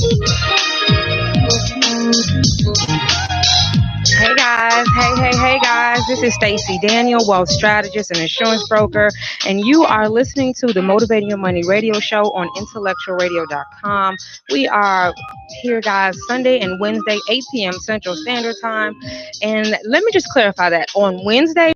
Hey guys, hey guys. This is Stacie Daniel, wealth strategist and insurance broker, and you are listening to the Motivating Your Money radio show on intellectualradio.com. We are here, guys, Sunday and Wednesday, 8 p.m. Central Standard Time. And let me just clarify that on Wednesday,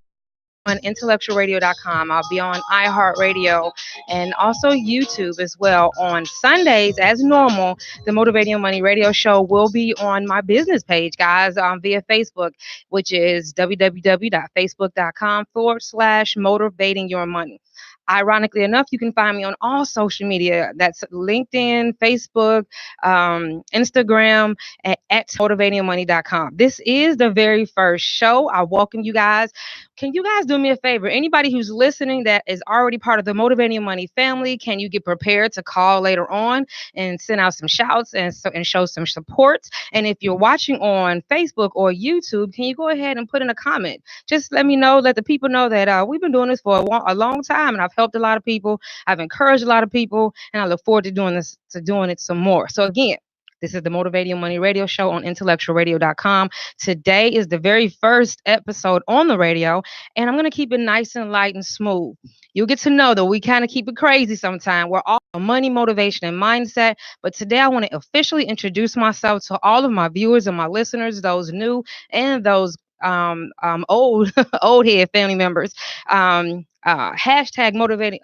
on intellectualradio.com. I'll be on iHeartRadio and also YouTube as well. On Sundays, as normal, the Motivating Your Money radio show will be on my business page, guys, via Facebook, which is www.facebook.com/motivating your money. Ironically enough, you can find me on all social media. That's LinkedIn, Facebook, Instagram, at motivatingyourmoney.com. This is the very first show. I welcome you guys. Can you guys do me a favor? Anybody who's listening that is already part of the Motivating Your Money family, can you get prepared to call later on and send out some shouts and show some support? And if you're watching on Facebook or YouTube, can you go ahead and put in a comment? Just let me know, let the people know that we've been doing this for a long time, and I've helped a lot of people. I've encouraged a lot of people, and I look forward to doing it some more. So again, this is the Motivating Money Radio Show on intellectualradio.com. Today is the very first episode on the radio, and I'm going to keep it nice and light and smooth. You'll get to know that we kind of keep it crazy sometimes. We're all money, motivation, and mindset. But today I want to officially introduce myself to all of my viewers and my listeners, those new and those old old head family members. Hashtag motivating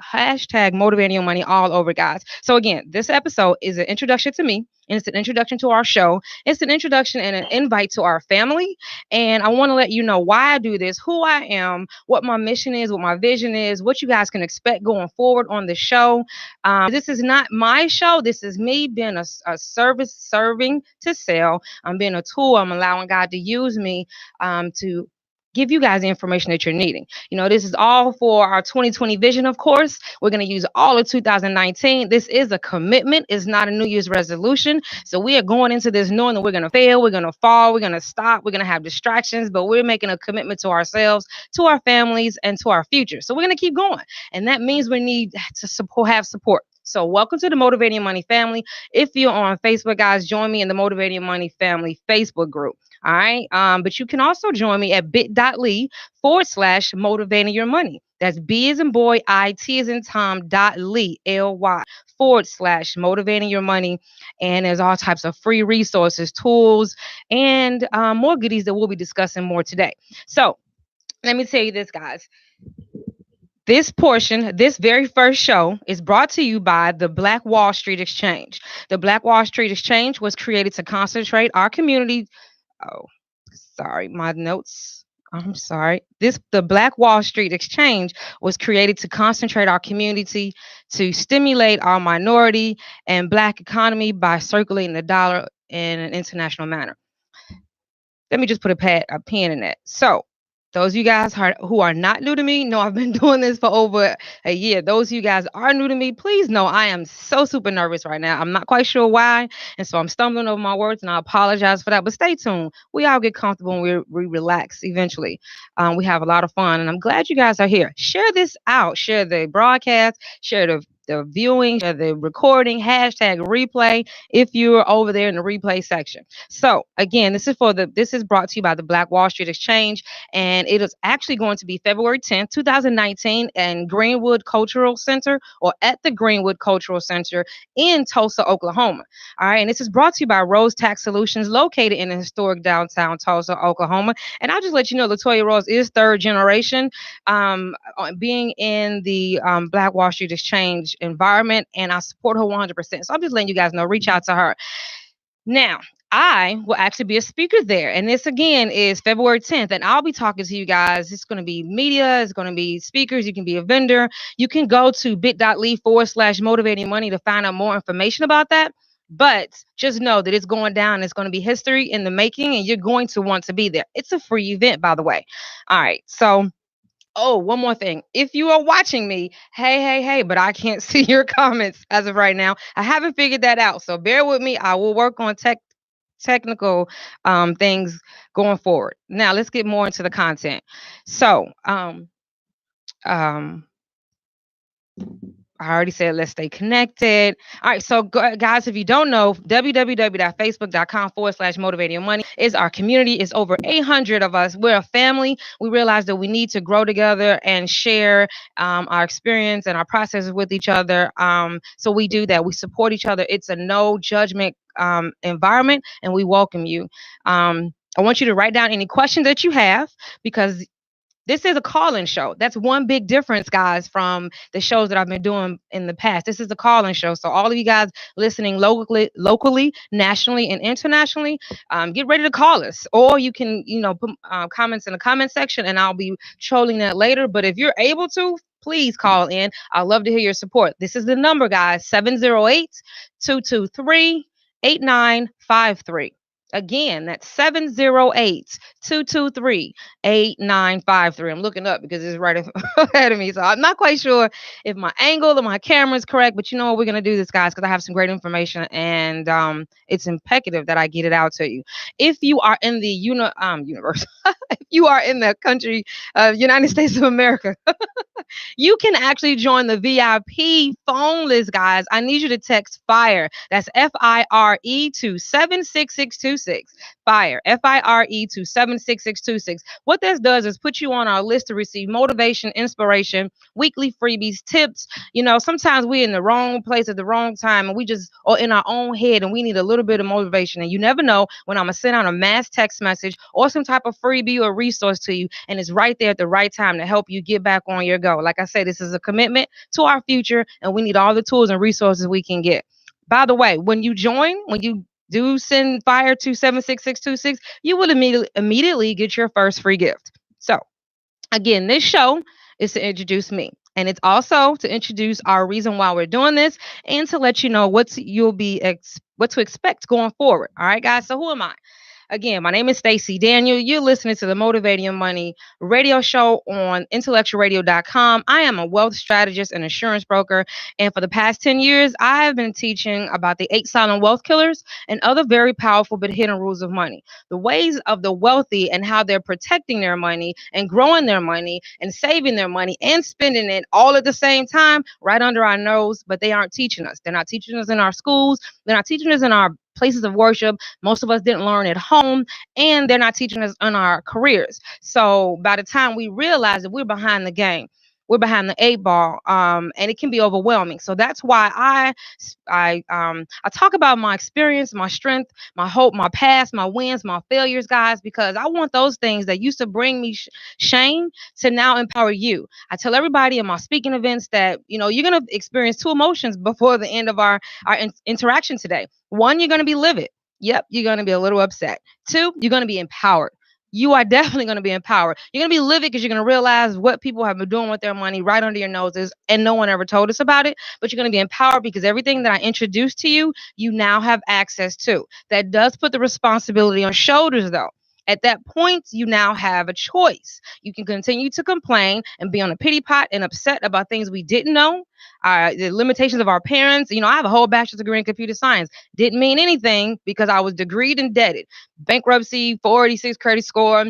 your money all over, guys. So again, this episode is an introduction to me, and it's an introduction to our show. It's an introduction and an invite to our family. And I want to let you know why I do this, who I am, what my mission is, what my vision is, what you guys can expect going forward on the show. This is not my show. This is me being a service serving to sell. I'm being a tool. I'm allowing God to use me to give you guys the information that you're needing. You know, this is all for our 2020 vision, of course. We're going to use all of 2019. This is a commitment. It's not a New Year's resolution. So we are going into this knowing that we're going to fail, we're going to fall, we're going to stop, we're going to have distractions, but we're making a commitment to ourselves, to our families, and to our future. So we're going to keep going. And that means we need to have support. So welcome to the Motivating Money family. If you're on Facebook, guys, join me in the Motivating Money family Facebook group. All right. But you can also join me at bit.ly/motivating your money. That's B as in boy, I-T as in Tom, .ly, L-Y, /motivating your money. And there's all types of free resources, tools, and more goodies that we'll be discussing more today. So let me tell you this, guys. This very first show is brought to you by the Black Wall Street Exchange. The Black Wall Street Exchange was created to concentrate our community. Oh, sorry, my notes. I'm sorry. The Black Wall Street Exchange was created to concentrate our community, to stimulate our minority and Black economy by circulating the dollar in an international manner. Let me just put a pen in that. So those of you guys who are not new to me know I've been doing this for over a year. Those of you guys are new to me, please know I am so super nervous right now. I'm not quite sure why, and so I'm stumbling over my words, and I apologize for that. But stay tuned. We all get comfortable and we relax eventually. We have a lot of fun, and I'm glad you guys are here. Share this out. Share the broadcast. Share the viewing, share the recording, hashtag replay if you're over there in the replay section. So again, this is brought to you by the Black Wall Street Exchange, and it is actually going to be February 10th, 2019 in Greenwood Cultural Center, or at the Greenwood Cultural Center in Tulsa, Oklahoma. All right, and this is brought to you by Rose Tax Solutions, located in the historic downtown Tulsa, Oklahoma. And I'll just let you know, Latoya Rose is third generation, being in the Black Wall Street Exchange environment, and I support her 100%. So I'm just letting you guys know, reach out to her. Now, I will actually be a speaker there, and this again is February 10th, and I'll be talking to you guys. It's going to be media, it's going to be speakers, you can be a vendor. You can go to bit.ly/motivating money to find out more information about that. But just know that it's going down. It's going to be history in the making, and you're going to want to be there. It's a free event, by the way. All right, so oh, one more thing. If you are watching me, hey, but I can't see your comments as of right now. I haven't figured that out. So bear with me. I will work on technical things going forward. Now let's get more into the content. So I I already said let's stay connected. All right, so guys, if you don't know, www.facebook.com/motivating money is our community. It's over 800 of us. We're a family. We realize that we need to grow together and share our experience and our processes with each other. So we do that. We support each other. It's a no judgment environment, and we welcome you. I want you to write down any questions that you have because this is a call-in show. That's one big difference, guys, from the shows that I've been doing in the past. This is a call-in show. So all of you guys listening locally, nationally, and internationally, get ready to call us. Or you can, put comments in the comment section, and I'll be trolling that later. But if you're able to, please call in. I'd love to hear your support. This is the number, guys, 708-223-8953. Again, that's 708-223-8953. I'm looking up because it's right ahead of me. So I'm not quite sure if my angle of my camera is correct, but you know what? We're going to do this, guys, because I have some great information and it's imperative that I get it out to you. If you are in the universe, if you are in the country of United States of America, you can actually join the VIP phone list, guys. I need you to text FIRE. That's FIRE to 76626. FIRE. FIRE to 76626. What this does is put you on our list to receive motivation, inspiration, weekly freebies, tips. Sometimes we're in the wrong place at the wrong time and we just are in our own head and we need a little bit of motivation. And you never know when I'm going to send out a mass text message or some type of freebie or resource to you. And it's right there at the right time to help you get back on your go. Like I say, this is a commitment to our future and we need all the tools and resources we can get. By the way, when you do send FIRE to 76626, you will immediately get your first free gift. So again, this show is to introduce me. And it's also to introduce our reason why we're doing this and to let you know what to expect going forward. All right, guys. So who am I? Again, my name is Stacie Daniel. You're listening to the Motivating Money radio show on intellectualradio.com. I am a wealth strategist and insurance broker. And for the past 10 years, I have been teaching about the 8 silent wealth killers and other very powerful but hidden rules of money, the ways of the wealthy and how they're protecting their money and growing their money and saving their money and spending it all at the same time right under our nose. But they aren't teaching us. They're not teaching us in our schools. They're not teaching us in our places of worship. Most of us didn't learn at home, and they're not teaching us in our careers. So by the time we realize that we're behind the game, we're behind the 8 ball, and it can be overwhelming. So that's why I talk about my experience, my strength, my hope, my past, my wins, my failures, guys, because I want those things that used to bring me shame to now empower you. I tell everybody in my speaking events that you're gonna experience 2 emotions before the end of our interaction today. 1, you're gonna be livid. Yep, you're gonna be a little upset. 2, you're gonna be empowered. You are definitely going to be empowered. You're going to be livid because you're going to realize what people have been doing with their money right under your noses and no one ever told us about it. But you're going to be empowered because everything that I introduced to you, you now have access to. That does put the responsibility on shoulders, though. At that point, you now have a choice. You can continue to complain and be on a pity pot and upset about things we didn't know, the limitations of our parents. I have a whole bachelor's degree in computer science. Didn't mean anything because I was degreed and indebted. Bankruptcy, 486 credit score,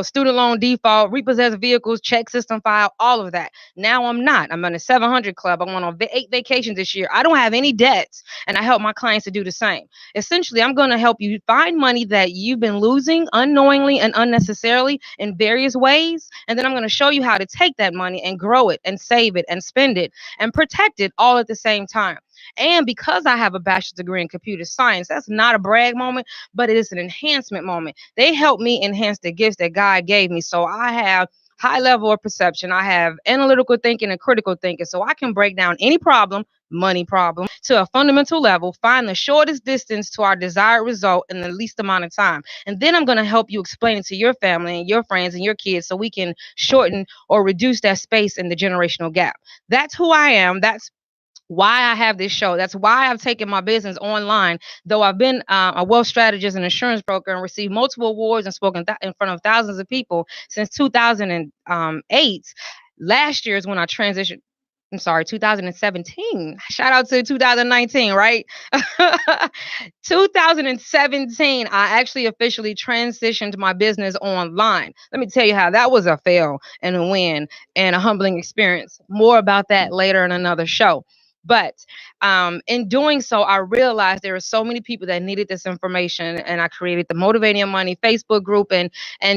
student loan default, repossessed vehicles, check system file, all of that. Now I'm not. I'm in a 700 club. I went on 8 vacations this year. I don't have any debts, and I help my clients to do the same. Essentially, I'm going to help you find money that you've been losing unknowingly and unnecessarily in various ways, and then I'm going to show you how to take that money and grow it and save it and spend it and protect it all at the same time. And because I have a bachelor's degree in computer science, that's not a brag moment, but it is an enhancement moment. They help me enhance the gifts that God gave me. So I have high level of perception. I have analytical thinking and critical thinking. So I can break down any problem, money problem, to a fundamental level, find the shortest distance to our desired result in the least amount of time. And then I'm going to help you explain it to your family and your friends and your kids so we can shorten or reduce that space in the generational gap. That's who I am. That's why I have this show. That's why I've taken my business online. Though I've been a wealth strategist and insurance broker and received multiple awards and spoken in front of thousands of people since 2008. Last year is when I transitioned. I'm sorry, 2017. Shout out to 2019, right? 2017, I actually officially transitioned my business online. Let me tell you how that was a fail and a win and a humbling experience. More about that later in another show. But in doing so, I realized there were so many people that needed this information, and I created the Motivating Your Money Facebook group, and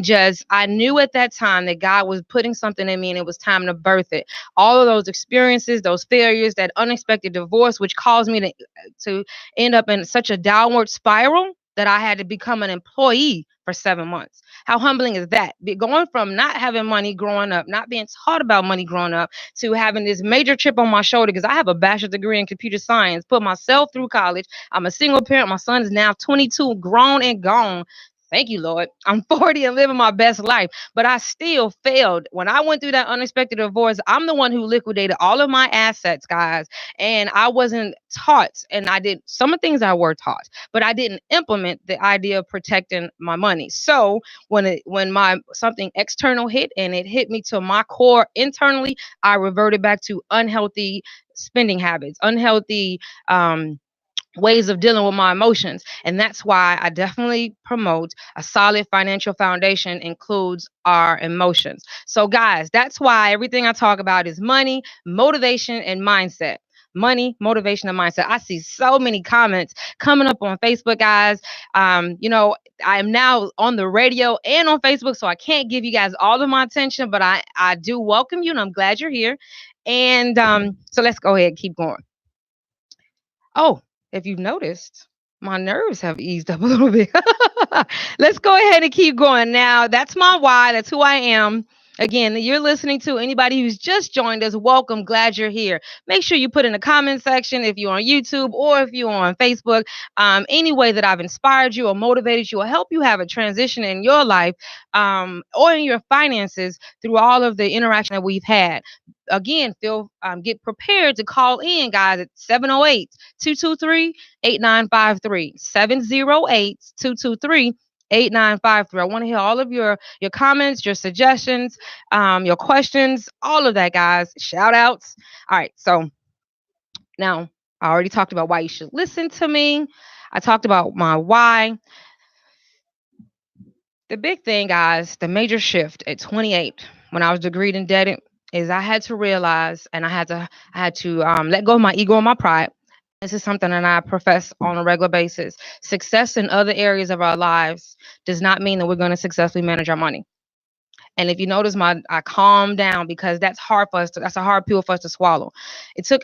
just I knew at that time that God was putting something in me, and it was time to birth it. All of those experiences, those failures, that unexpected divorce, which caused me to end up in such a downward spiral that I had to become an employee for 7 months. How humbling is that? Going from not having money growing up, not being taught about money growing up, to having this major chip on my shoulder because I have a bachelor's degree in computer science, put myself through college. I'm a single parent. My son is now 22, grown and gone. Thank you, Lord. I'm 40 and living my best life, but I still failed. When I went through that unexpected divorce, I'm the one who liquidated all of my assets, guys. And I wasn't taught, and I did some of the things I were taught, but I didn't implement the idea of protecting my money. So when my something external hit and it hit me to my core internally, I reverted back to unhealthy spending habits, unhealthy ways of dealing with my emotions. And that's why I definitely promote a solid financial foundation includes our emotions. So, guys, that's why everything I talk about is money, motivation, and mindset. Money, motivation, and mindset. I see so many comments coming up on Facebook, guys. I am now on the radio and on Facebook, so I can't give you guys all of my attention, but I do welcome you, and I'm glad you're here. And so let's go ahead and keep going. Oh, if you've noticed, my nerves have eased up a little bit. Let's go ahead and keep going. Now, that's my why. That's who I am. Again, you're listening to anybody who's just joined us. Welcome. Glad you're here. Make sure you put in the comment section if you're on YouTube or if you're on Facebook, any way that I've inspired you or motivated you or help you have a transition in your life or in your finances through all of the interaction that we've had. Again, get prepared to call in, guys, at 708-223-8953. 708-223-8953. I want to hear all of your comments, your suggestions, your questions, all of that, guys. Shout outs. All right. So now I already talked about why you should listen to me. I talked about my why. The big thing, guys, the major shift at 28 when I was degreed indebted is I had to realize and I had to let go of my ego and my pride. This is something that I profess on a regular basis. Success in other areas of our lives does not mean that we're going to successfully manage our money. And if you notice, I calmed down because that's hard for us. That's a hard pill for us to swallow.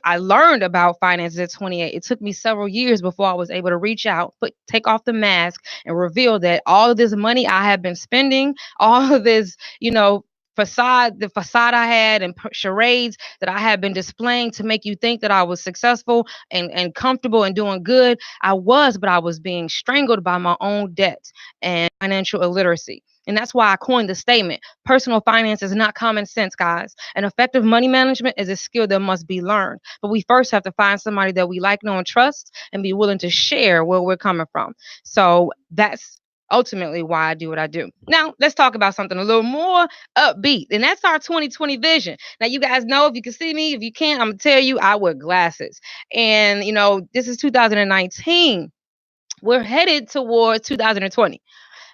I learned about finances at 28. It took me several years before I was able to reach out, take off the mask, and reveal that all of this money I have been spending, all of this, the facade I had and charades that I had been displaying to make you think that I was successful and comfortable and doing good. I was, but I was being strangled by my own debt and financial illiteracy. And that's why I coined the statement personal finance is not common sense, guys. And effective money management is a skill that must be learned. But we first have to find somebody that we like, know, and trust and be willing to share where we're coming from. So that's ultimately why I do what I do. Now, let's talk about something a little more upbeat. And that's our 2020 vision. Now, you guys know if you can see me, if you can't, I'm going to tell you, I wear glasses. And, this is 2019. We're headed towards 2020.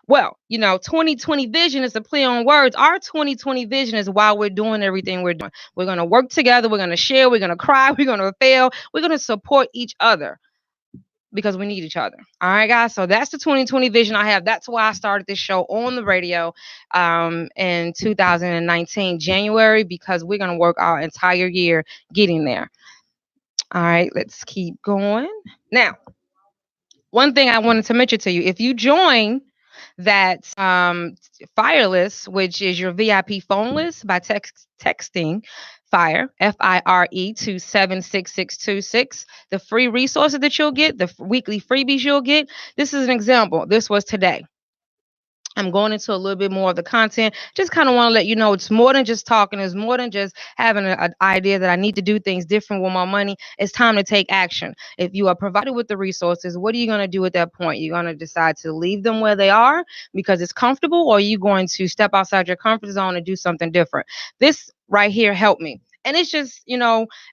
Well, 2020 vision is a play on words. Our 2020 vision is why we're doing everything we're doing. We're going to work together. We're going to share. We're going to cry. We're going to fail. We're going to support each other because we need each other. All right, guys. So that's the 2020 vision I have. That's why I started this show on the radio in 2019, January, because we're going to work our entire year getting there. All right, let's keep going. Now, one thing I wanted to mention to you, if you join that fire list, which is your VIP phone list by texting FIRE, FIRE, to 76626. The free resources that you'll get, the weekly freebies you'll get. This is an example. This was today. I'm going into a little bit more of the content. Just kind of want to let you know it's more than just talking. It's more than just having an idea that I need to do things different with my money. It's time to take action. If you are provided with the resources, what are you going to do at that point? You're going to decide to leave them where they are because it's comfortable, or are you going to step outside your comfort zone and do something different? This right here helped me. And it's just,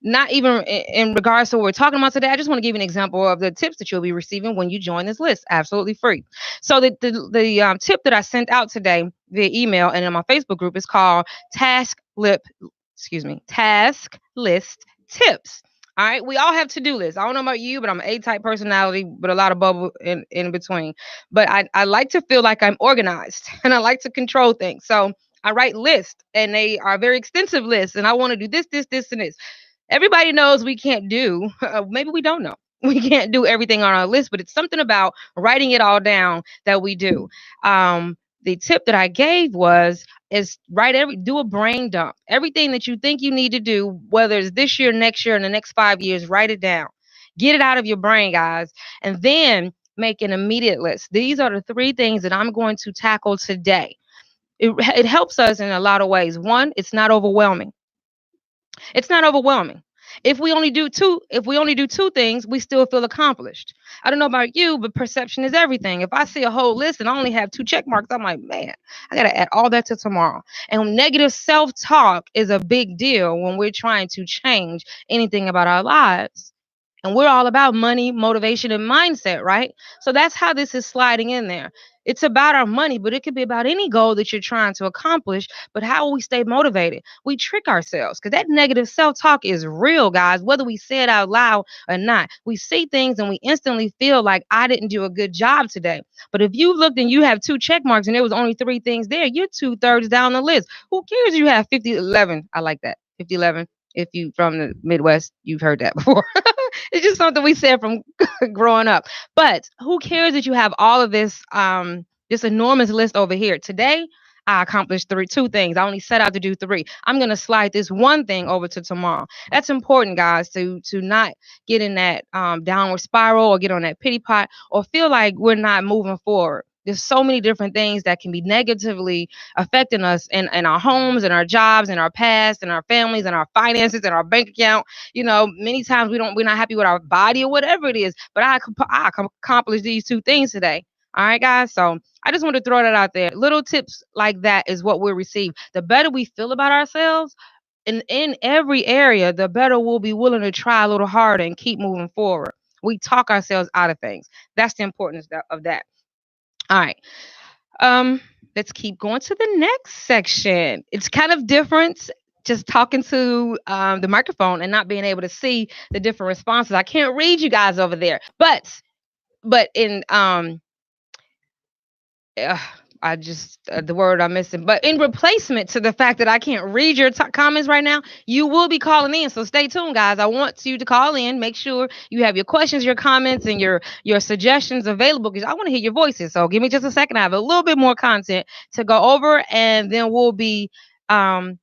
not even in regards to what we're talking about today. I just want to give you an example of the tips that you'll be receiving when you join this list, absolutely free. So the tip that I sent out today via email and in my Facebook group is called task list tips. All right, we all have to-do lists. I don't know about you, but I'm an A-type personality, but a lot of bubble in between. But I like to feel like I'm organized and I like to control things. So I write lists, and they are very extensive lists, and I want to do this, and this. Everybody knows we can't do, maybe we don't know. We can't do everything on our list, but it's something about writing it all down that we do. The tip that I gave is do a brain dump. Everything that you think you need to do, whether it's this year, next year, in the next 5 years, write it down. Get it out of your brain, guys. And then make an immediate list. These are the three things that I'm going to tackle today. It helps us in a lot of ways. One, it's not overwhelming. It's not overwhelming. If we only do two things, we still feel accomplished. I don't know about you, but perception is everything. If I see a whole list and I only have two check marks, I'm like, man, I gotta add all that to tomorrow. And negative self-talk is a big deal when we're trying to change anything about our lives. And we're all about money, motivation, and mindset, right? So that's how this is sliding in there. It's about our money, but it could be about any goal that you're trying to accomplish. But how will we stay motivated? We trick ourselves because that negative self talk is real, guys, whether we say it out loud or not. We see things and we instantly feel like I didn't do a good job today. But if you looked and you have two check marks and there was only three things there, you're 2/3 down the list. Who cares if you have 50/11? I like that. 50/11. If you from the Midwest, you've heard that before. It's just something we said from growing up. But who cares that you have all of this enormous list over here? Today, I accomplished two things. I only set out to do three. I'm gonna slide this one thing over to tomorrow. That's important, guys, to not get in that downward spiral or get on that pity pot or feel like we're not moving forward. There's so many different things that can be negatively affecting us in our homes, in our jobs, in our past, in our families, in our finances, in our bank account. Many times we're not happy with our body or whatever it is. But I accomplished these two things today. All right, guys. So I just want to throw that out there. Little tips like that is what we'll receive. The better we feel about ourselves in every area, the better we'll be willing to try a little harder and keep moving forward. We talk ourselves out of things. That's the importance of that. All right. Um, let's keep going to the next section. It's kind of different just talking to the microphone and not being able to see the different responses. I can't read you guys over there, but in uh, I just the word I'm missing. But in replacement to the fact that I can't read your comments right now, you will be calling in. So stay tuned, guys. I want you to call in. Make sure you have your questions, your comments, and your suggestions available because I want to hear your voices. So give me just a second. I have a little bit more content to go over, and then we'll be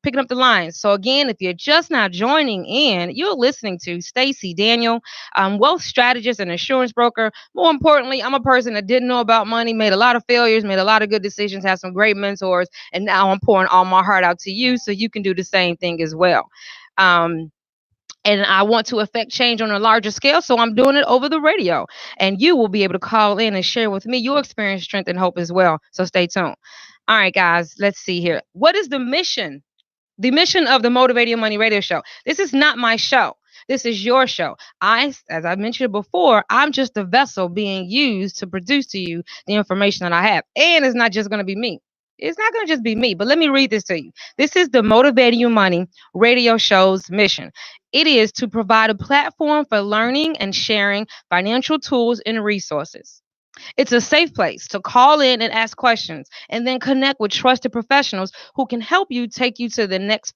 picking up the lines. So again, if you're just now joining in, you're listening to Stacie Daniel, wealth strategist and insurance broker. More importantly, I'm a person that didn't know about money, made a lot of failures, made a lot of good decisions, had some great mentors, and now I'm pouring all my heart out to you so you can do the same thing as well. And I want to affect change on a larger scale, so I'm doing it over the radio. And you will be able to call in and share with me your experience, strength, and hope as well. So stay tuned. All right, guys, let's see here. What is the mission? The mission of the Motivate Your Money radio show. This is not my show. This is your show. As I mentioned before, I'm just a vessel being used to produce to you the information that I have. And it's not just going to be me. It's not going to just be me, but let me read this to you. This is the Motivating Your Money radio show's mission. It is to provide a platform for learning and sharing financial tools and resources. It's a safe place to call in and ask questions and then connect with trusted professionals who can help you take you to the next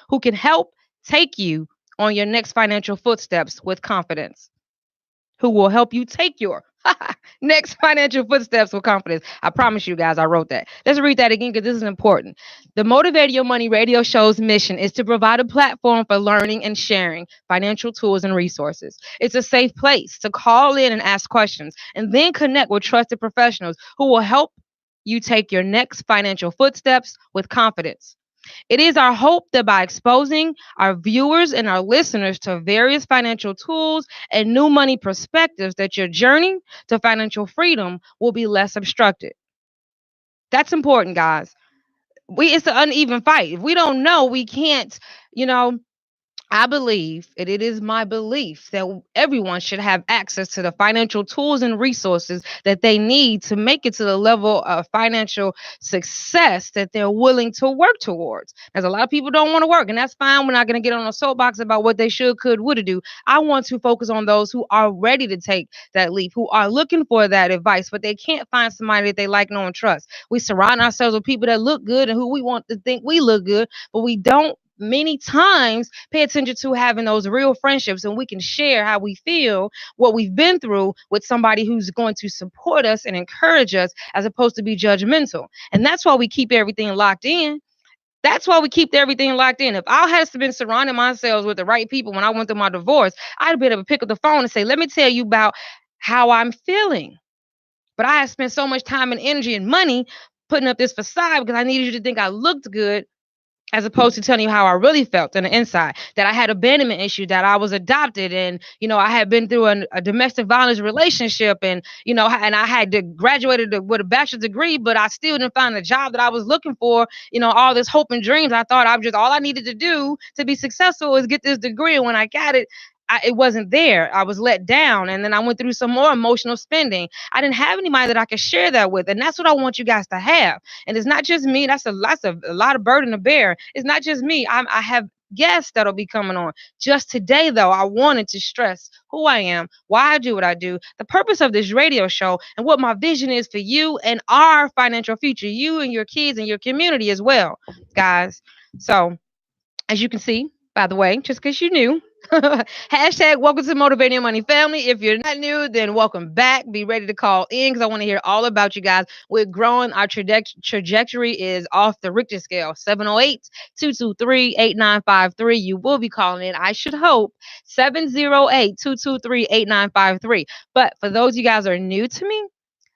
who can help take you on your next financial footsteps with confidence. Who will help you take your next financial footsteps with confidence. I promise you guys, I wrote that. Let's read that again because this is important. The Motivate Your Money radio show's mission is to provide a platform for learning and sharing financial tools and resources. It's a safe place to call in and ask questions and then connect with trusted professionals who will help you take your next financial footsteps with confidence. It is our hope that by exposing our viewers and our listeners to various financial tools and new money perspectives, that your journey to financial freedom will be less obstructed. That's important, guys. It's an uneven fight. If we don't know, we can't, you know, I believe, and it is my belief, that everyone should have access to the financial tools and resources that they need to make it to the level of financial success that they're willing to work towards. As a lot of people don't want to work, and that's fine. We're not going to get on a soapbox about what they should, could, would do. I want to focus on those who are ready to take that leap, who are looking for that advice, but they can't find somebody that they like, know, and trust. We surround ourselves with people that look good and who we want to think we look good, but we don't many times pay attention to having those real friendships, and we can share how we feel, what we've been through, with somebody who's going to support us and encourage us, as opposed to be judgmental. And that's why we keep everything locked in. That's why we keep everything locked in. If I had been surrounding myself with the right people when I went through my divorce, I'd be able to pick up the phone and say, let me tell you about how I'm feeling. But I had spent so much time and energy and money putting up this facade because I needed you to think I looked good, as opposed to telling you how I really felt on the inside, that I had abandonment issue, that I was adopted, and I had been through a domestic violence relationship, and and I had graduated with a bachelor's degree, but I still didn't find the job that I was looking for. All this hope and dreams. I thought all I needed to do to be successful is get this degree, and when I got it, it wasn't there. I was let down, and then I went through some more emotional spending. I didn't have anybody that I could share that with, and that's what I want you guys to have. And it's not just me. That's a lot of burden to bear. It's not just me. I have guests that'll be coming on. Just today, though, I wanted to stress who I am, why I do what I do, the purpose of this radio show, and what my vision is for you and our financial future, you and your kids and your community as well, guys. So, as you can see, by the way, just because you knew, hashtag welcome to Motivating Your Money Family. If you're not new, then welcome back. Be ready to call in because I want to hear all about you guys. We're growing. Our trajectory is off the Richter scale. 708-223-8953. You will be calling in, I should hope. 708-223-8953. But for those of you guys who are new to me,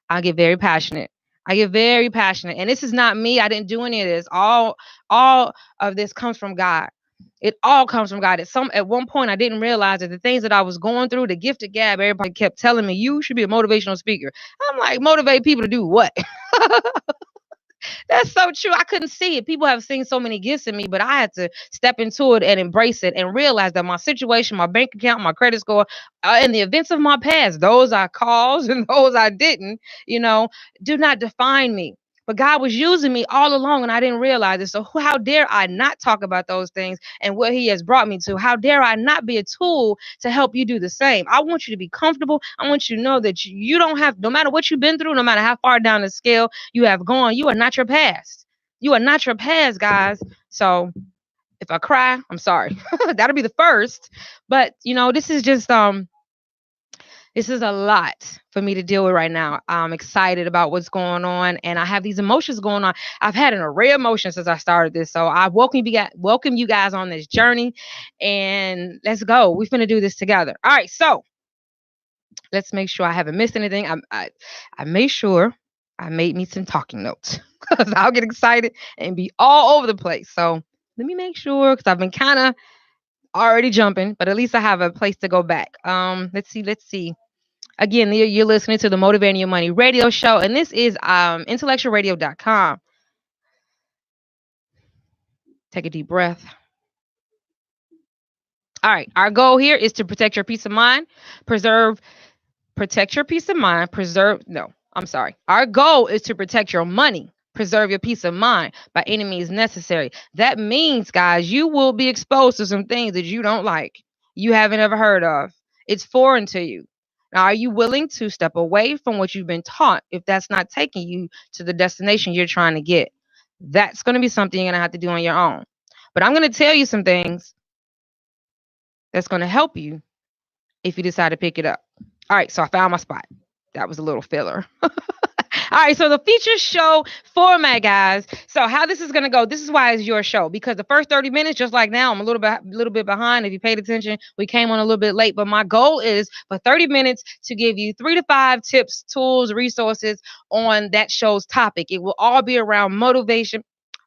I get very passionate. I get very passionate. And this is not me. I didn't do any of this. All of this comes from God. It all comes from God. At one point I didn't realize that the things that I was going through, the gift of gab, everybody kept telling me, you should be a motivational speaker. I'm like, motivate people to do what? That's so true. I couldn't see it. People have seen so many gifts in me, but I had to step into it and embrace it and realize that my situation, my bank account, my credit score, and the events of my past, those I caused and those I didn't, do not define me. But God was using me all along and I didn't realize it. So how dare I not talk about those things and what he has brought me to? How dare I not be a tool to help you do the same? I want you to be comfortable. I want you to know that you don't have, no matter what you've been through, no matter how far down the scale you have gone, you are not your past. You are not your past, guys. So if I cry, I'm sorry. That'll be the first. But this is a lot for me to deal with right now. I'm excited about what's going on, and I have these emotions going on. I've had an array of emotions since I started this, so I welcome you guys on this journey, and let's go. We're gonna do this together. All right, so let's make sure I haven't missed anything. I made sure I made me some talking notes because I'll get excited and be all over the place. So let me make sure because I've been kind of already jumping, but at least I have a place to go back. Let's see. Again, you're listening to the Motivating Your Money radio show, and this is intellectualradio.com. Take a deep breath. All right, our goal here is to protect your peace of mind, protect your peace of mind, Our goal is to protect your money, preserve your peace of mind by any means necessary. That means, guys, you will be exposed to some things that you don't like, you haven't ever heard of. It's foreign to you. Now, are you willing to step away from what you've been taught if that's not taking you to the destination you're trying to get? That's going to be something you're going to have to do on your own. But I'm going to tell you some things that's going to help you if you decide to pick it up. All right, so I found my spot. That was a little filler. All right, so the feature show format, guys. So how this is going to go, this is why it's your show, because the first 30 minutes, just like now, I'm a little bit behind. If you paid attention, we came on a little bit late, but my goal is for 30 minutes to give you 3 to 5 tips, tools, resources on that show's topic. It will all be around motivation,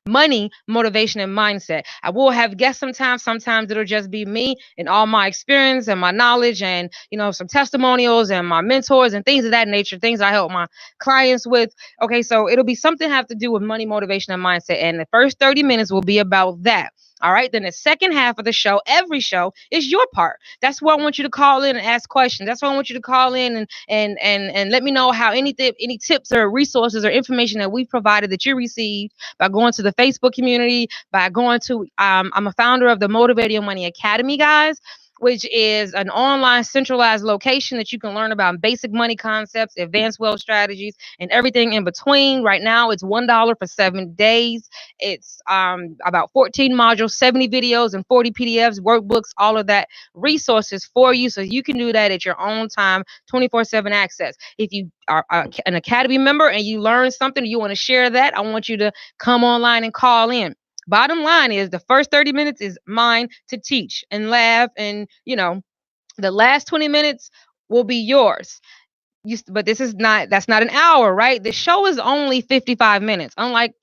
money, motivation, and mindset. I will have guests sometimes. Sometimes it'll just be me and all my experience and my knowledge and, some testimonials and my mentors and things of that nature, things I help my clients with. Okay, so it'll be something have to do with money, motivation, and mindset. And the first 30 minutes will be about that. All right. Then the second half of the show, every show is your part. That's where I want you to call in and ask questions. That's why I want you to call in and let me know how anything, any tips or resources or information that we provided that you received by going to the Facebook community, by going to I'm a founder of the Motivate Your Money Academy, guys, which is an online centralized location that you can learn about basic money concepts, advanced wealth strategies, and everything in between. Right now, it's $1 for 7 days. It's about 14 modules, 70 videos, and 40 PDFs, workbooks, all of that resources for you. So you can do that at your own time, 24/7 access. If you are an Academy member and you learn something, you want to share that, I want you to come online and call in. Bottom line is the first 30 minutes is mine to teach and laugh. And, the last 20 minutes will be yours. But that's not an hour, right? The show is only 55 minutes. Unlike,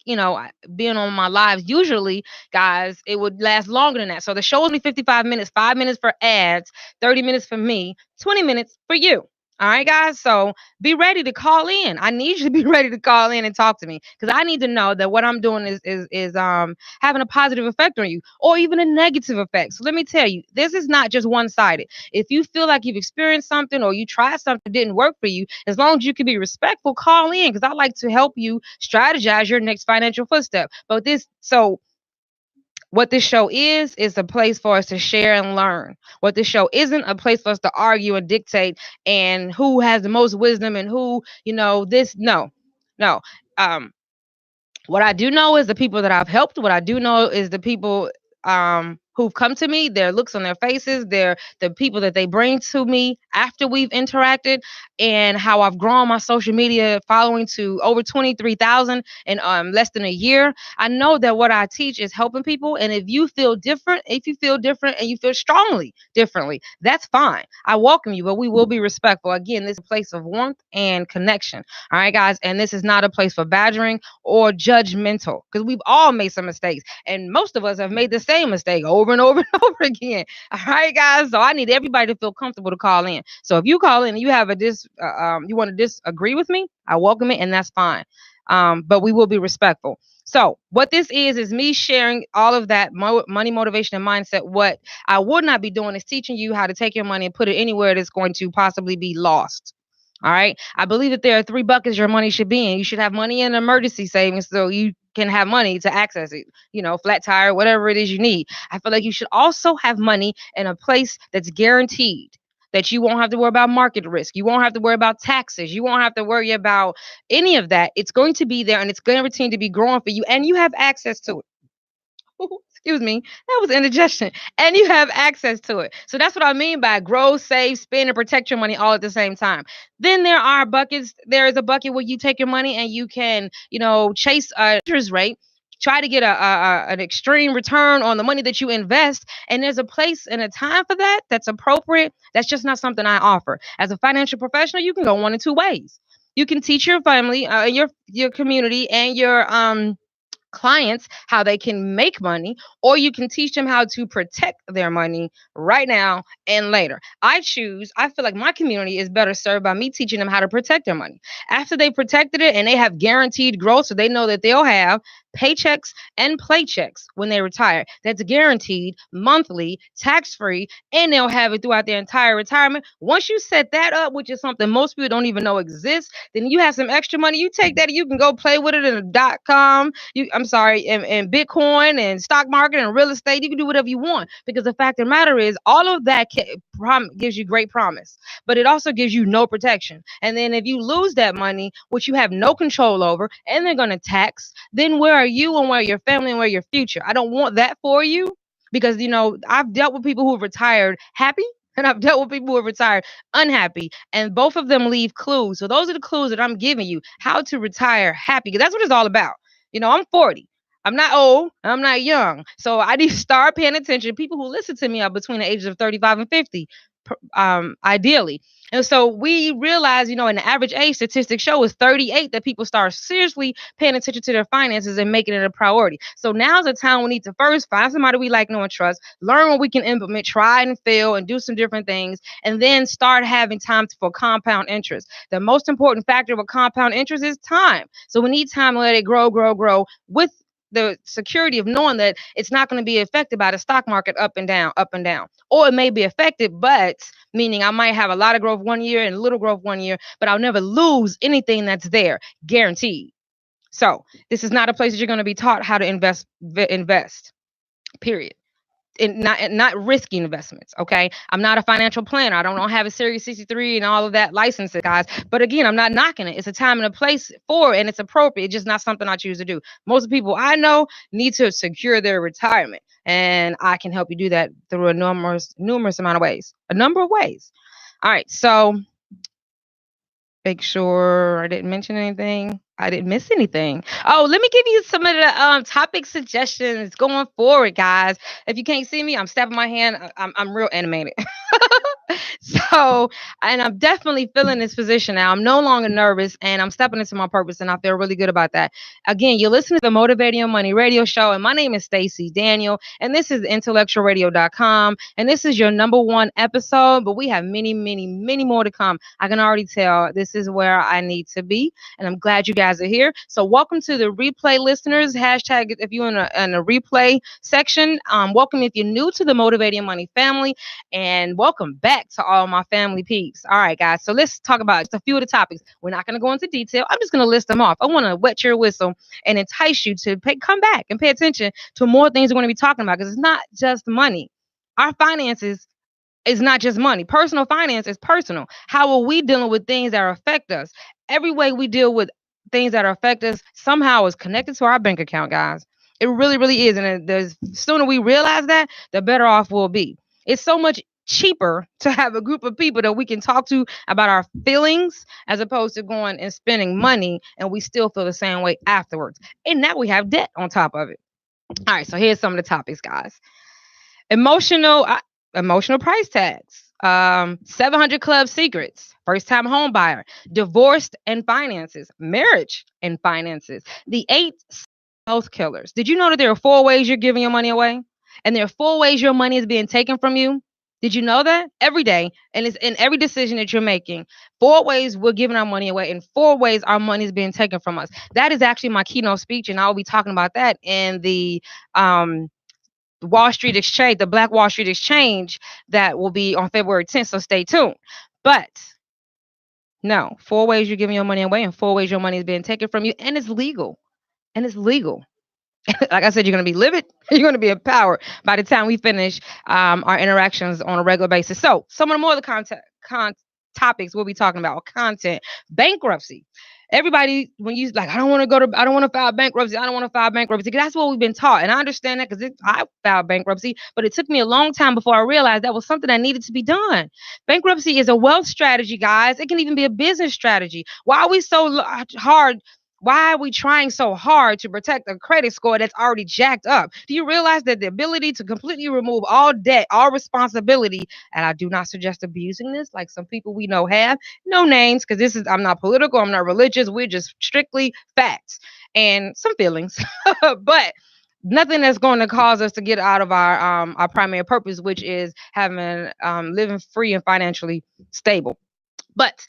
being on my lives, usually, guys, it would last longer than that. So the show is only 55 minutes, 5 minutes for ads, 30 minutes for me, 20 minutes for you. All right, guys. So be ready to call in. I need you to be ready to call in and talk to me because I need to know that what I'm doing is having a positive effect on you or even a negative effect. So let me tell you, this is not just one sided. If you feel like you've experienced something or you tried something that didn't work for you, as long as you can be respectful, call in because I like to help you strategize your next financial footstep. What this show is a place for us to share and learn. What this show isn't a place for us to argue and dictate and who has the most wisdom and who, this. No, no. Um, what I do know is the people that I've helped. What I do know is the people who've come to me, their looks on their faces, the people that they bring to me after we've interacted, and how I've grown my social media following to over 23,000 in less than a year. I know that what I teach is helping people. And if you feel different and you feel strongly differently, that's fine. I welcome you, but we will be respectful. Again, this is a place of warmth and connection. All right, guys. And this is not a place for badgering or judgmental because we've all made some mistakes. And most of us have made the same mistake over and over and over again. All right, guys. So I need everybody to feel comfortable to call in. So if you call in and you have you want to disagree with me, I welcome it, and that's fine. But we will be respectful. So what this is me sharing all of that money, motivation, and mindset. What I would not be doing is teaching you how to take your money and put it anywhere that's going to possibly be lost. All right. I believe that there are 3 buckets your money should be in. You should have money in emergency savings so you can have money to access it, flat tire, whatever it is you need. I feel like you should also have money in a place that's guaranteed that you won't have to worry about market risk. You won't have to worry about taxes. You won't have to worry about any of that. It's going to be there and it's guaranteed to be growing for you and you have access to it. Excuse me, that was indigestion. And you have access to it. So that's what I mean by grow, save, spend, and protect your money all at the same time. Then there are buckets. There is a bucket where you take your money and you can, chase a interest rate. Try to get an extreme return on the money that you invest. And there's a place and a time for that that's appropriate. That's just not something I offer. As a financial professional, you can go one of 2 ways. You can teach your family, your community, and your clients how they can make money, or you can teach them how to protect their money right now and later. I feel like my community is better served by me teaching them how to protect their money. After they protected it and they have guaranteed growth, so they know that they'll have paychecks and playchecks when they retire. That's guaranteed, monthly, tax-free, and they'll have it throughout their entire retirement. Once you set that up, which is something most people don't even know exists, then you have some extra money. You take that and you can go play with it in a .com. In Bitcoin and stock market and real estate. You can do whatever you want because the fact of the matter is all of that gives you great promise, but it also gives you no protection. And then if you lose that money, which you have no control over, and they're going to tax, then where are you and where are your family and where your future? I don't want that for you because, I've dealt with people who have retired happy and I've dealt with people who have retired unhappy, and both of them leave clues. So those are the clues that I'm giving you how to retire happy because that's what it's all about. I'm 40. I'm not old. I'm not young. So I need to start paying attention. People who listen to me are between the ages of 35 and 50. ideally. And so we realize, in the average age, statistics show is 38 that people start seriously paying attention to their finances and making it a priority. So now's the time we need to first find somebody we like, know, and trust, learn what we can implement, try and fail, and do some different things, and then start having time for compound interest. The most important factor with compound interest is time. So we need time to let it grow, grow, grow with the security of knowing that it's not going to be affected by the stock market up and down, up and down. Or it may be affected, but meaning I might have a lot of growth one year and little growth one year, but I'll never lose anything that's there, guaranteed. So this is not a place that you're going to be taught how to invest, period. Not risky investments. Okay, I'm not a financial planner. I don't have a Series 63 and all of that licenses, guys. But again, I'm not knocking it. It's a time and a place for it, and it's appropriate. It's just not something I choose to do. Most people I know need to secure their retirement, and I can help you do that through a numerous amount of ways, a number of ways. All right, so make sure I didn't mention anything. I didn't miss anything. Oh, let me give you some of the topic suggestions going forward, guys. If you can't see me, I'm stepping my hand. I'm real animated. So, and I'm definitely feeling this position now. I'm no longer nervous and I'm stepping into my purpose, and I feel really good about that. Again, you're listening to the Motivating Your Money radio show, and my name is Stacie Daniel, and this is intellectualradio.com, and this is your number one episode, but we have many, many, many more to come. I can already tell this is where I need to be, and I'm glad you guys are here. So welcome to the replay listeners. Hashtag if you're in a replay section. Welcome if you're new to the Motivating Your Money family, and welcome back to all my family peeps. All right, guys. So let's talk about just a few of the topics. We're not going to go into detail. I'm just going to list them off. I want to wet your whistle and entice you to come back and pay attention to more things we're going to be talking about, because it's not just money. Our finances is not just money. Personal finance is personal. How are we dealing with things that affect us? Every way we deal with things that affect us somehow is connected to our bank account, guys. It really, really is. And the sooner we realize that, the better off we'll be. It's so much cheaper to have a group of people that we can talk to about our feelings as opposed to going and spending money and we still feel the same way afterwards. And now we have debt on top of it. All right, so here's some of the topics, guys. Emotional emotional price tags. 700 club secrets. First time home buyer. Divorced and finances. Marriage and finances. The 8 health killers. Did you know that there are 4 ways you're giving your money away? And there are 4 ways your money is being taken from you? Did you know that? Every day, and it's in every decision that you're making. 4 ways we're giving our money away, and 4 ways our money is being taken from us. That is actually my keynote speech, and I'll be talking about that in the Wall Street Exchange, the Black Wall Street Exchange, that will be on February 10th. So stay tuned. But no, 4 ways you're giving your money away, and 4 ways your money is being taken from you, and it's legal. And it's legal. Like I said, you're going to be livid. You're going to be empowered by the time we finish our interactions on a regular basis. So some of the more of the topics we'll be talking about, content, bankruptcy. Everybody, when you like, I don't want to file bankruptcy. I don't want to file bankruptcy. That's what we've been taught. And I understand that because I filed bankruptcy, but it took me a long time before I realized that was something that needed to be done. Bankruptcy is a wealth strategy, guys. It can even be a business strategy. Why are we so hard? Why are we trying so hard to protect a credit score that's already jacked up? Do you realize that the ability to completely remove all debt, all responsibility, and I do not suggest abusing this like some people we know have, no names, because I'm not political, I'm not religious, we're just strictly facts and some feelings, but nothing that's going to cause us to get out of our primary purpose, which is having living free and financially stable. But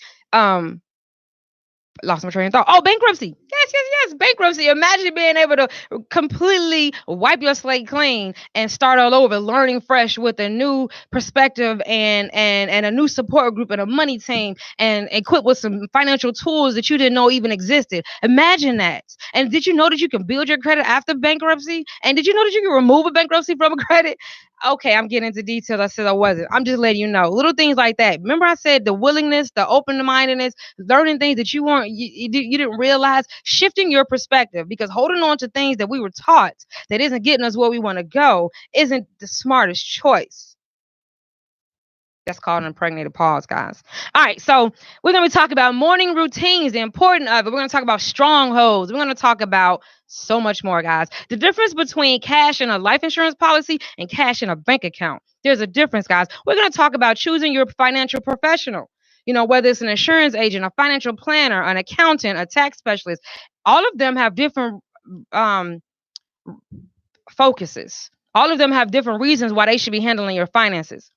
lost my train of thought. Oh, bankruptcy. Yes. Bankruptcy. Imagine being able to completely wipe your slate clean and start all over, learning fresh with a new perspective and a new support group and a money team and equipped with some financial tools that you didn't know even existed. Imagine that. And did you know that you can build your credit after bankruptcy? And did you know that you can remove a bankruptcy from a credit? Okay, I'm getting into details. I said I wasn't. I'm just letting you know. Little things like that. Remember I said the willingness, the open-mindedness, learning things that you didn't realize, shifting your perspective, because holding on to things that we were taught that isn't getting us where we want to go isn't the smartest choice. That's called an impregnated pause, guys. All right, so we're going to talk about morning routines, the importance of it. We're going to talk about strongholds. We're going to talk about so much more, guys. The difference between cash in a life insurance policy and cash in a bank account. There's a difference, guys. We're going to talk about choosing your financial professional. Whether it's an insurance agent, a financial planner, an accountant, a tax specialist. All of them have different um, focuses. All of them have different reasons why they should be handling your finances.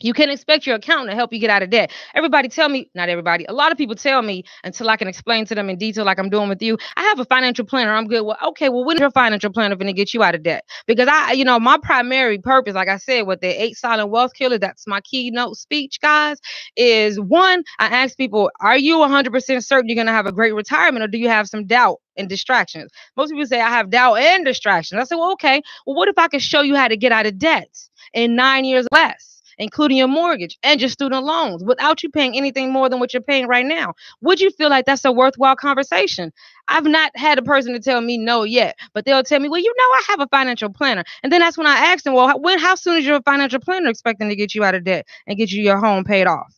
You can expect your accountant to help you get out of debt. Everybody tell me, not everybody, a lot of people tell me until I can explain to them in detail, like I'm doing with you. I have a financial planner. I'm good. Well, okay, well, when is your financial planner going to get you out of debt? Because my primary purpose, like I said, with the 8 silent wealth killers, that's my keynote speech, guys, is one, I ask people, are you 100% certain you're going to have a great retirement, or do you have some doubt and distractions? Most people say I have doubt and distractions. I say, well, okay, well, what if I could show you how to get out of debt in 9 years less, including your mortgage and your student loans, without you paying anything more than what you're paying right now? Would you feel like that's a worthwhile conversation? I've not had a person to tell me no yet, but they'll tell me, well, I have a financial planner. And then that's when I ask them, well, how soon is your financial planner expecting to get you out of debt and get you your home paid off?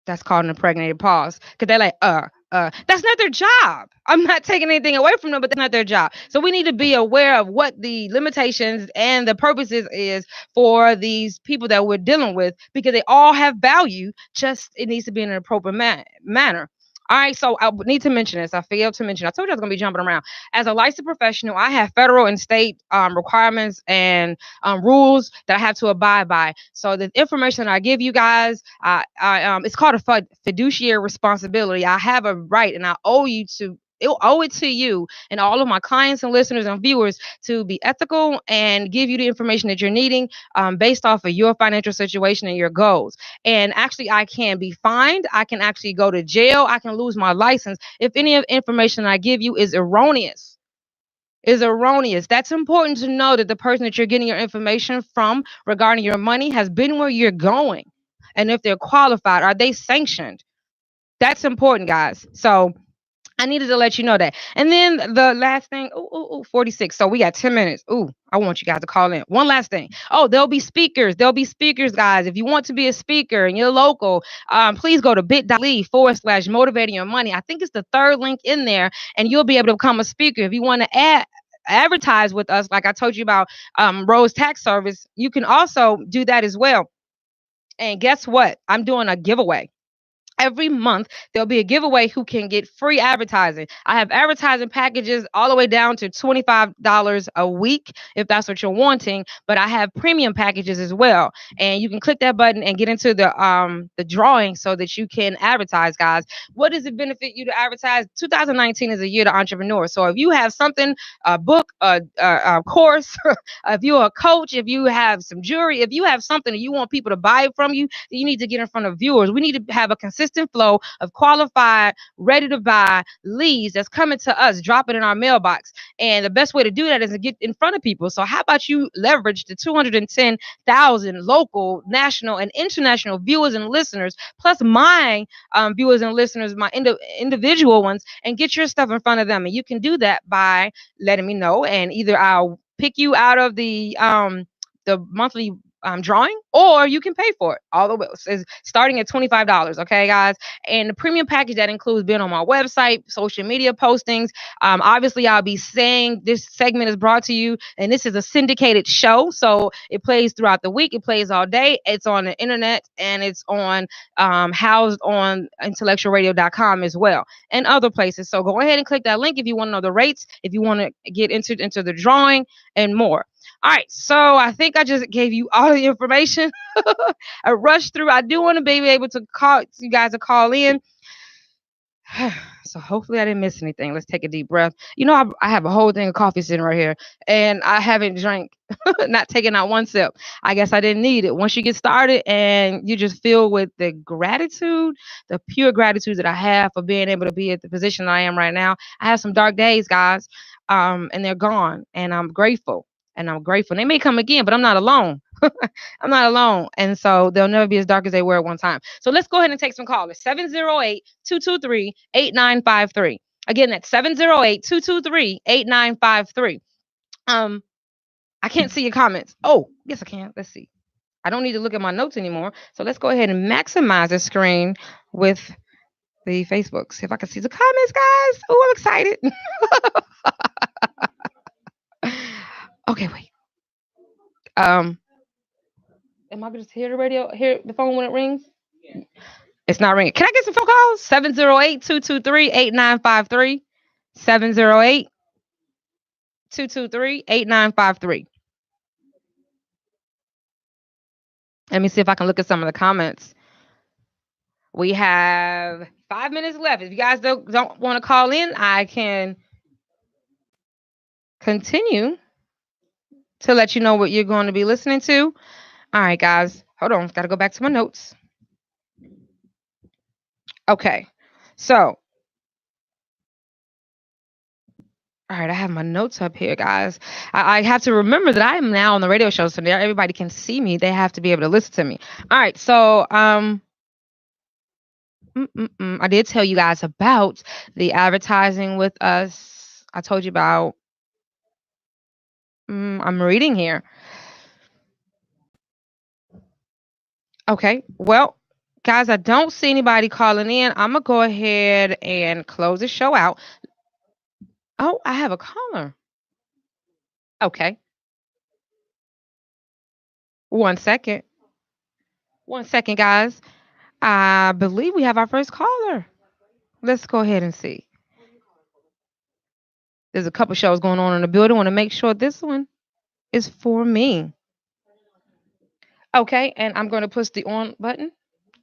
That's called an impregnated pause. Because they're like, that's not their job. I'm not taking anything away from them, but that's not their job. So we need to be aware of what the limitations and the purposes is for these people that we're dealing with, because they all have value. Just it needs to be in an appropriate manner. All right, so I need to mention this. I failed to mention. I told you I was going to be jumping around. As a licensed professional, I have federal and state requirements and rules that I have to abide by. So the information I give you guys, it's called a fiduciary responsibility. I have a right, and I owe it to you and all of my clients and listeners and viewers to be ethical and give you the information that you're needing based off of your financial situation and your goals. And actually, I can be fined. I can actually go to jail. I can lose my license if any of the information I give you is erroneous. That's important to know, that the person that you're getting your information from regarding your money has been where you're going. And if they're qualified, are they sanctioned? That's important, guys. So I needed to let you know that. And then the last thing, 46. So we got 10 minutes. I want you guys to call in. One last thing. Oh, there'll be speakers. Guys. If you want to be a speaker and you're local, please go to bit.ly/motivating your money. I think it's the third link in there, and you'll be able to become a speaker. If you want to advertise with us, like I told you about Rose Tax Service, you can also do that as well. And guess what? I'm doing a giveaway. Every month there'll be a giveaway who can get free advertising. I have advertising packages all the way down to $25 a week if that's what you're wanting, but I have premium packages as well. And you can click that button and get into the drawing so that you can advertise, guys. What does it benefit you to advertise? 2019 is a year to entrepreneur. So if you have something, a book, a course, if you're a coach, if you have some jewelry, if you have something that you want people to buy from you, you need to get in front of viewers. We need to have a consistent flow of qualified, ready to buy leads that's coming to us, drop it in our mailbox. And the best way to do that is to get in front of people. So how about you leverage the 210,000 local, national, and international viewers and listeners, plus my viewers and listeners, my individual ones, and get your stuff in front of them. And you can do that by letting me know, and either I'll pick you out of the monthly drawing, or you can pay for it all the way. It's starting at $25. Okay, guys. And the premium package that includes being on my website, social media postings. Obviously, I'll be saying this segment is brought to you, and this is a syndicated show, so it plays throughout the week. It plays all day. It's on the internet, and it's on housed on intellectualradio.com as well, and other places. So go ahead and click that link if you want to know the rates, if you want to get into the drawing, and more. All right, so I think I just gave you all the information. I rushed through. I do want to be able to call you guys to call in. So hopefully I didn't miss anything. Let's take a deep breath. I have a whole thing of coffee sitting right here, and I haven't drank, not taking out one sip. I guess I didn't need it. Once you get started and you just feel with the gratitude, the pure gratitude that I have for being able to be at the position I am right now. I have some dark days, guys, and they're gone, and I'm grateful. They may come again, but I'm not alone. I'm not alone. And so they'll never be as dark as they were at one time. So let's go ahead and take some callers. 708-223-8953. Again, that's 708-223-8953. I can't see your comments. Oh, yes, I can. Let's see. I don't need to look at my notes anymore. So let's go ahead and maximize the screen with the Facebook. See if I can see the comments, guys. Oh, I'm excited. Okay, wait. Am I gonna hear the radio? Hear the phone when it rings? It's not ringing. Can I get some phone calls? 708-223-8953. 708-223-8953. Let me see if I can look at some of the comments. We have 5 minutes left. If you guys don't want to call in, I can continue to let you know what you're going to be listening to. All right, guys. Hold on. Got to go back to my notes. Okay. So, all right, I have my notes up here, guys. I have to remember that I am now on the radio show, so now everybody can see me. They have to be able to listen to me. All right, so I did tell you guys about the advertising with us. I told you about. I'm reading here. Okay, well, guys, I don't see anybody calling in. I'm gonna go ahead and close the show out. Oh, I have a caller. Okay, 1 second. 1 second, guys. I believe we have our first caller. Let's go ahead and see. There's a couple shows going on in the building. Want to make sure this one is for me. Okay, and I'm going to push the on button.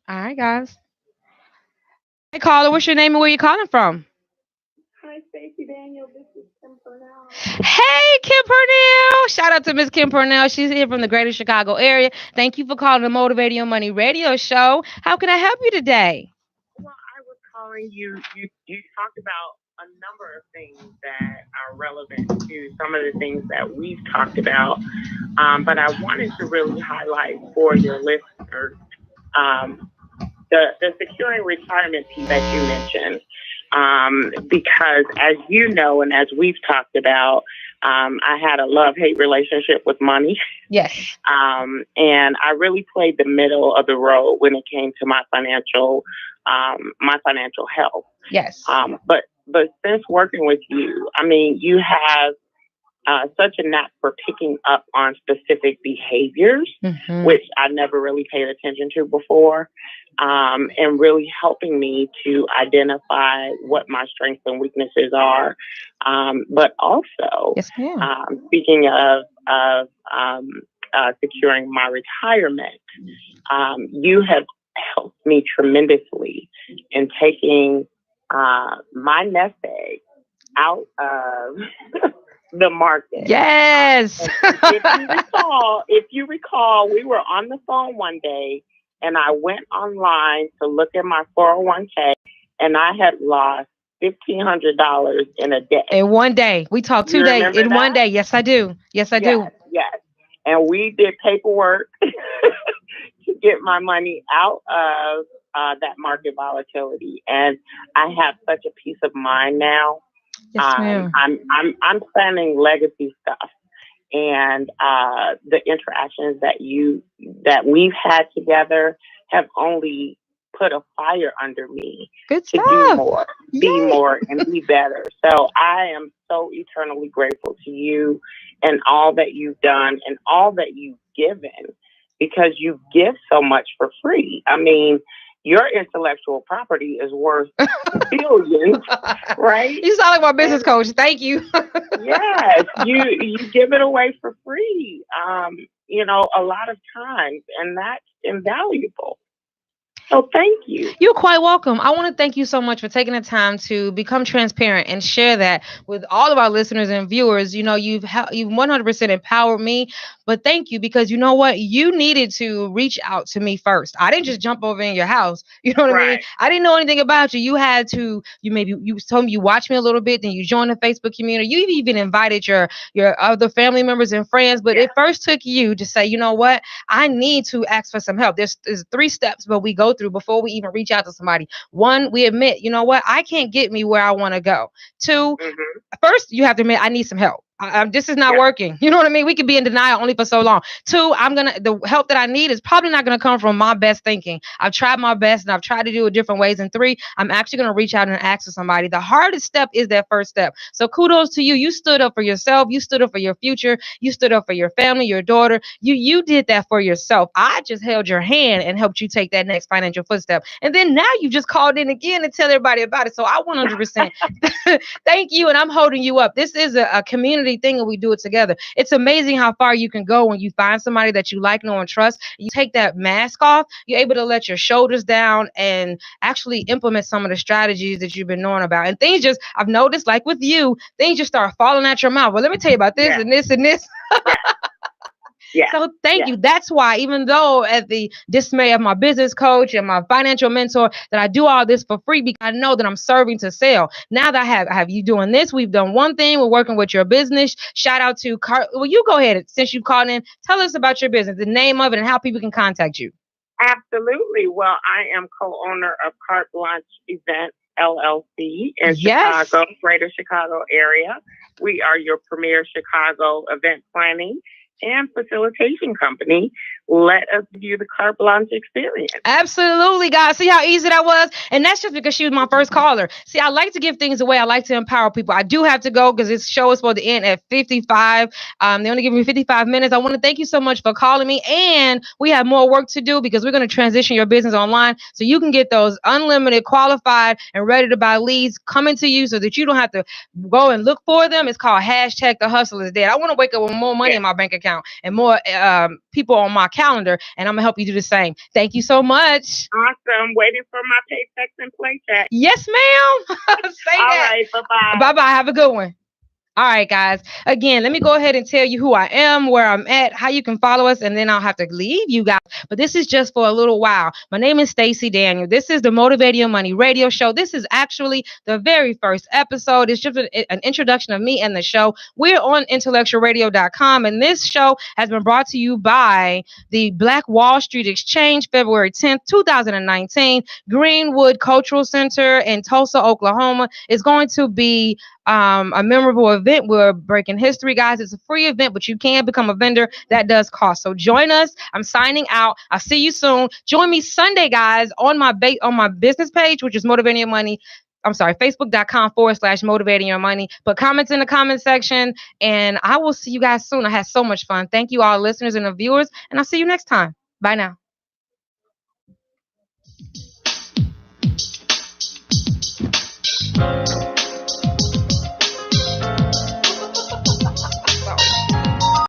All right, guys. Hey, caller, what's your name and where you calling from? Hi, Stacie Daniel. This is Kim Purnell. Hey, Kim Purnell. Shout out to Miss Kim Purnell. She's here from the greater Chicago area. Thank you for calling the Motivating Your Money radio show. How can I help you today? Well, I was calling you. You talked about a number of things that are relevant to some of the things that we've talked about, but I wanted to really highlight for your listeners the securing retirement piece that you mentioned. Because as you know, and as we've talked about, I had a love-hate relationship with money. Yes. And I really played the middle of the road when it came to my financial health. Yes. But since working with you, I mean, you have such a knack for picking up on specific behaviors, which I never really paid attention to before, and really helping me to identify what my strengths and weaknesses are. But also, yes, speaking of securing my retirement, you have helped me tremendously in taking my nest egg out of the market. Yes. If you recall, we were on the phone one day and I went online to look at my 401k and I had lost $1,500 in a day. In one day. We talked 2 days in 1 day. Yes, I do. Yes, I do. Yes. And we did paperwork to get my money out of that market volatility. And I have such a peace of mind now. Yes, ma'am. I'm planning legacy stuff, and the interactions that we've had together have only put a fire under me to do more, be more, and be better. So I am so eternally grateful to you and all that you've done and all that you've given, because you give so much for free. I mean, your intellectual property is worth billions, right? You sound like my business coach. Thank you. Yes, you give it away for free, a lot of times, and that's invaluable. So thank you. You're quite welcome. I want to thank you so much for taking the time to become transparent and share that with all of our listeners and viewers. You know, you've 100% empowered me, but thank you, because you know what? You needed to reach out to me first. I didn't just jump over in your house. You know what I mean? I didn't know anything about you. You had to, you told me you watched me a little bit, then you joined the Facebook community. You even invited your other family members and friends, but it first took you to say, you know what? I need to ask for some help. There's 3 steps, but we go through before we even reach out to somebody. 1, we admit, you know what? I can't get me where I want to go. 2, first you have to admit I need some help. This is not working. You know what I mean? We can be in denial only for so long. Two, the help that I need is probably not gonna come from my best thinking. I've tried my best and I've tried to do it different ways. And three, I'm actually gonna reach out and ask for somebody. The hardest step is that first step. So kudos to you. You stood up for yourself. You stood up for your future. You stood up for your family, your daughter. You did that for yourself. I just held your hand and helped you take that next financial footstep. And then now you just called in again and tell everybody about it. So I 100% thank you. And I'm holding you up. This is a community thing and we do it together. It's amazing how far you can go when you find somebody that you like, know, and trust. You take that mask off, you're able to let your shoulders down and actually implement some of the strategies that you've been knowing about. And things just, I've noticed, like with you, things just start falling out your mouth. Well, let me tell you about this and this and this. Yeah. So thank you. That's why, even though at the dismay of my business coach and my financial mentor, that I do all this for free because I know that I'm serving to sell. Now that I have you doing this, we've done one thing. We're working with your business. Shout out to Well, you go ahead, since you called in. Tell us about your business, the name of it, and how people can contact you. Absolutely. Well, I am co-owner of Carte Blanche Events LLC in Chicago, Greater Chicago area. We are your premier Chicago event planning and facilitation company. Let us give you the carte blanche experience. Absolutely, guys. See how easy that was? And that's just because she was my first caller. See, I like to give things away. I like to empower people. I do have to go because this show is supposed to end at 55. They only give me 55 minutes. I want to thank you so much for calling me. And we have more work to do because we're going to transition your business online so you can get those unlimited, qualified, and ready to buy leads coming to you so that you don't have to go and look for them. It's called hashtag the hustle is dead. I want to wake up with more money in my bank account and more people on my calendar, and I'm gonna help you do the same. Thank you so much. Awesome. Waiting for my paychecks and playchecks. Yes, ma'am. Say all that. Right. Bye-bye. Bye-bye. Have a good one. All right, guys. Again, let me go ahead and tell you who I am, where I'm at, how you can follow us, and then I'll have to leave you guys. But this is just for a little while. My name is Stacie Daniel. This is the Motivating Your Money radio show. This is actually the very first episode. It's just an introduction of me and the show. We're on intellectualradio.com, and this show has been brought to you by the Black Wall Street Exchange, February 10th, 2019. Greenwood Cultural Center in Tulsa, Oklahoma is going to be a memorable event. We're breaking history, guys. It's a free event, but you can become a vendor. That does cost. So join us. I'm signing out. I'll see you soon. Join me Sunday, guys, on my business page, which is Motivating Your Money. I'm sorry, Facebook.com/Motivating Your Money. Put comments in the comment section, and I will see you guys soon. I had so much fun. Thank you, all listeners and the viewers, and I'll see you next time. Bye now.